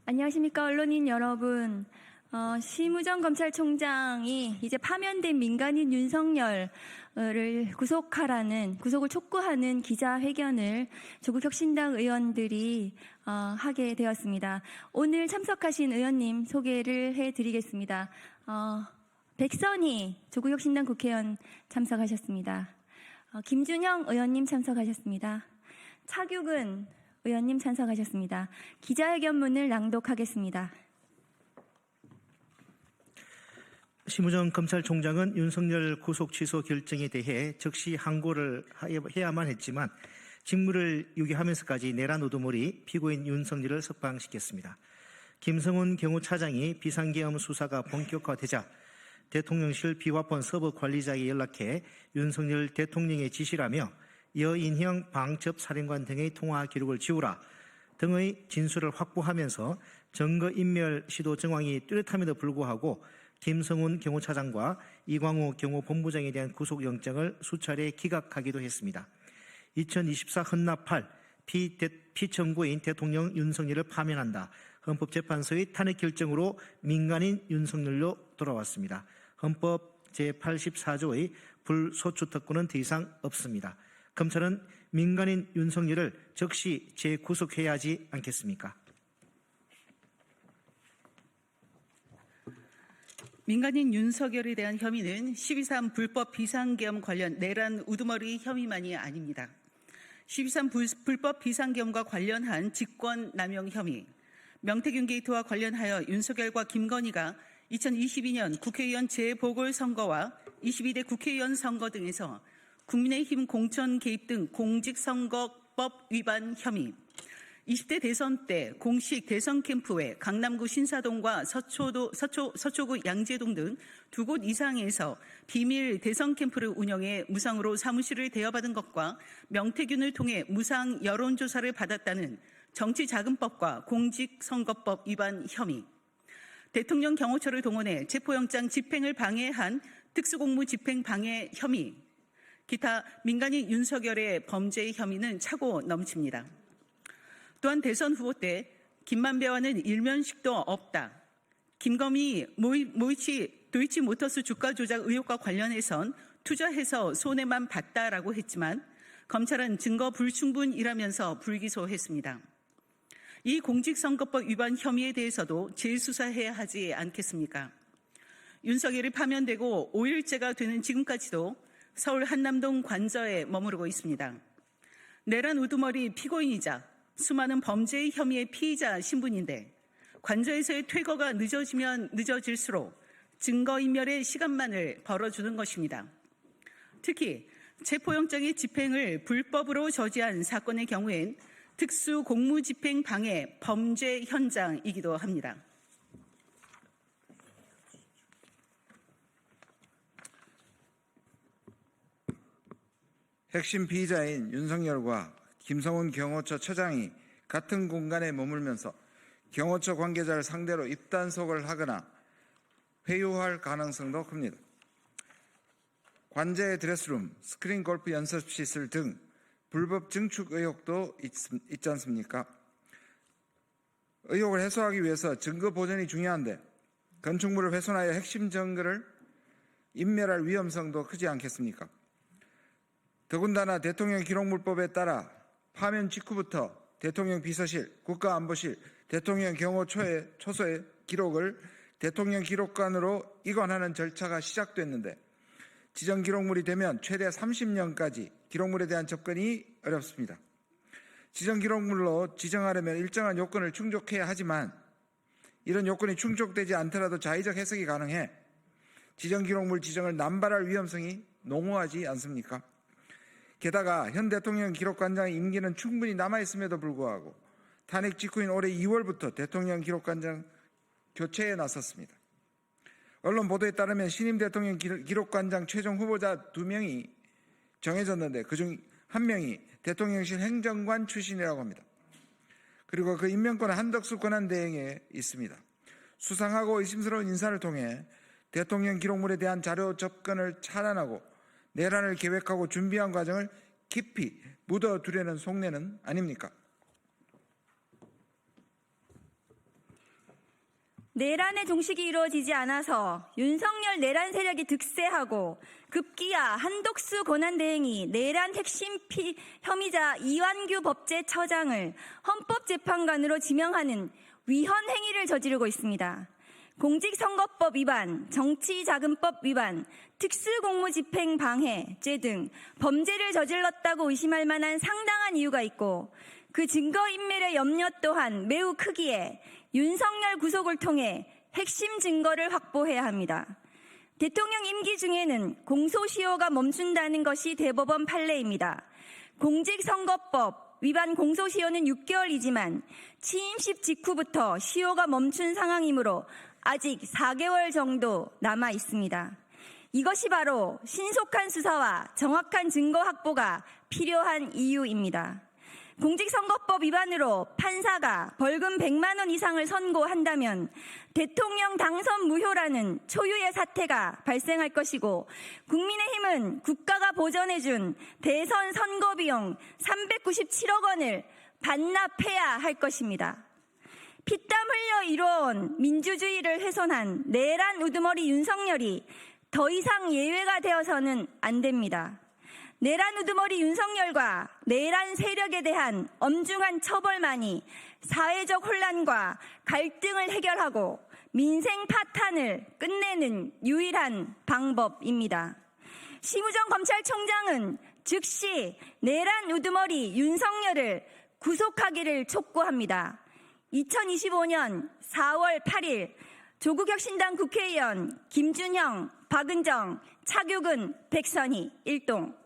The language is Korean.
안녕하십니까, 언론인 여러분. 심우정 검찰총장이 이제 파면된 민간인 윤석열을 구속을 촉구하는 기자회견을 조국혁신당 의원들이 하게 되었습니다. 오늘 참석하신 의원님 소개를 해드리겠습니다. 백선희 조국혁신당 국회의원 참석하셨습니다. 김준형 의원님 참석하셨습니다. 차규근 의원님 참석하셨습니다. 기자회견문을 낭독하겠습니다. 심우정 검찰총장은 윤석열 구속 취소 결정에 대해 즉시 항고를 해야만 했지만 직무를 유기하면서까지 내란 우두머리 피고인 윤석열을 석방시켰습니다. 김성훈 경호차장이 비상계엄 수사가 본격화되자 대통령실 비화폰 서버 관리자에게 연락해 윤석열 대통령의 지시라며 여인형 방첩사령관 등의 통화 기록을 지우라 등의 진술을 확보하면서 증거인멸 시도 정황이 뚜렷함에도 불구하고 김성훈 경호차장과 이광호 경호본부장에 대한 구속영장을 수차례 기각하기도 했습니다. 2024 헌납 8 피청구인 대통령 윤석열을 파면한다. 헌법재판소의 탄핵 결정으로 민간인 윤석열로 돌아왔습니다. 헌법 제84조의 불소추 특권은 더 이상 없습니다. 검찰은 민간인 윤석열을 즉시 재구속해야 하지 않겠습니까? 민간인 윤석열에 대한 혐의는 12.3 불법 비상계엄 관련 내란 우두머리 혐의만이 아닙니다. 12.3 불법 비상계엄과 관련한 직권남용 혐의, 명태균 게이트와 관련하여 윤석열과 김건희가 2022년 국회의원 재보궐선거와 22대 국회의원 선거 등에서 국민의힘 공천 개입 등 공직선거법 위반 혐의, 20대 대선 때 공식 대선 캠프에 강남구 신사동과 서초구 양재동 등 두 곳 이상에서 비밀 대선 캠프를 운영해 무상으로 사무실을 대여받은 것과 명태균을 통해 무상 여론조사를 받았다는 정치자금법과 공직선거법 위반 혐의, 대통령 경호처를 동원해 체포영장 집행을 방해한 특수공무 집행 방해 혐의, 기타 민간인 윤석열의 범죄 혐의는 차고 넘칩니다. 또한 대선 후보 때 김만배와는 일면식도 없다. 김건희 도이치모터스 주가 조작 의혹과 관련해선 투자해서 손해만 봤다라고 했지만 검찰은 증거 불충분이라면서 불기소했습니다. 이 공직선거법 위반 혐의에 대해서도 재수사해야 하지 않겠습니까? 윤석열이 파면되고 5일째가 되는 지금까지도 서울 한남동 관저에 머무르고 있습니다. 내란 우두머리 피고인이자 수많은 범죄의 혐의의 피의자 신분인데 관저에서의 퇴거가 늦어지면 늦어질수록 증거인멸의 시간만을 벌어주는 것입니다. 특히 체포영장의 집행을 불법으로 저지한 사건의 경우엔 특수공무집행 방해 범죄 현장이기도 합니다. 핵심 피의자인 윤석열과 김성훈 경호처 처장이 같은 공간에 머물면서 경호처 관계자를 상대로 입단속을 하거나 회유할 가능성도 큽니다. 관저의 드레스룸, 스크린 골프 연습시설 등 불법 증축 의혹도 있지 않습니까? 의혹을 해소하기 위해서 증거 보존이 중요한데 건축물을 훼손하여 핵심 증거를 인멸할 위험성도 크지 않겠습니까? 더군다나 대통령 기록물법에 따라 파면 직후부터 대통령 비서실, 국가안보실, 대통령 경호처의 기록을 대통령 기록관으로 이관하는 절차가 시작됐는데 지정 기록물이 되면 최대 30년까지 기록물에 대한 접근이 어렵습니다. 지정 기록물로 지정하려면 일정한 요건을 충족해야 하지만 이런 요건이 충족되지 않더라도 자의적 해석이 가능해 지정 기록물 지정을 남발할 위험성이 농후하지 않습니까? 게다가 현 대통령 기록관장의 임기는 충분히 남아있음에도 불구하고 탄핵 직후인 올해 2월부터 대통령 기록관장 교체에 나섰습니다. 언론 보도에 따르면 신임 대통령 기록관장 최종 후보자 2명이 정해졌는데 그중 1명이 대통령실 행정관 출신이라고 합니다. 그리고 그 임명권은 한덕수 권한대행에 있습니다. 수상하고 의심스러운 인사를 통해 대통령 기록물에 대한 자료 접근을 차단하고 내란을 계획하고 준비한 과정을 깊이 묻어두려는 속내는 아닙니까? 내란의 종식이 이루어지지 않아서 윤석열 내란 세력이 득세하고 급기야 한독수 권한대행이 내란 핵심 혐의자 이완규 법제처장을 헌법재판관으로 지명하는 위헌 행위를 저지르고 있습니다. 공직선거법 위반, 정치자금법 위반, 특수공무집행 방해죄 등 범죄를 저질렀다고 의심할 만한 상당한 이유가 있고 그 증거인멸의 염려 또한 매우 크기에 윤석열 구속을 통해 핵심 증거를 확보해야 합니다. 대통령 임기 중에는 공소시효가 멈춘다는 것이 대법원 판례입니다. 공직선거법 위반 공소시효는 6개월이지만 취임식 직후부터 시효가 멈춘 상황이므로 아직 4개월 정도 남아 있습니다. 이것이 바로 신속한 수사와 정확한 증거 확보가 필요한 이유입니다. 공직선거법 위반으로 판사가 벌금 100만 원 이상을 선고한다면 대통령 당선 무효라는 초유의 사태가 발생할 것이고 국민의힘은 국가가 보전해준 대선 선거비용 397억 원을 반납해야 할 것입니다. 피땀 흘려 이뤄온 민주주의를 훼손한 내란 우두머리 윤석열이 더 이상 예외가 되어서는 안 됩니다. 내란 우두머리 윤석열과 내란 세력에 대한 엄중한 처벌만이 사회적 혼란과 갈등을 해결하고 민생 파탄을 끝내는 유일한 방법입니다. 심우정 검찰총장은 즉시 내란 우두머리 윤석열을 구속하기를 촉구합니다. 2025년 4월 8일 조국혁신당 국회의원 김준형, 박은정, 차규근, 백선희, 일동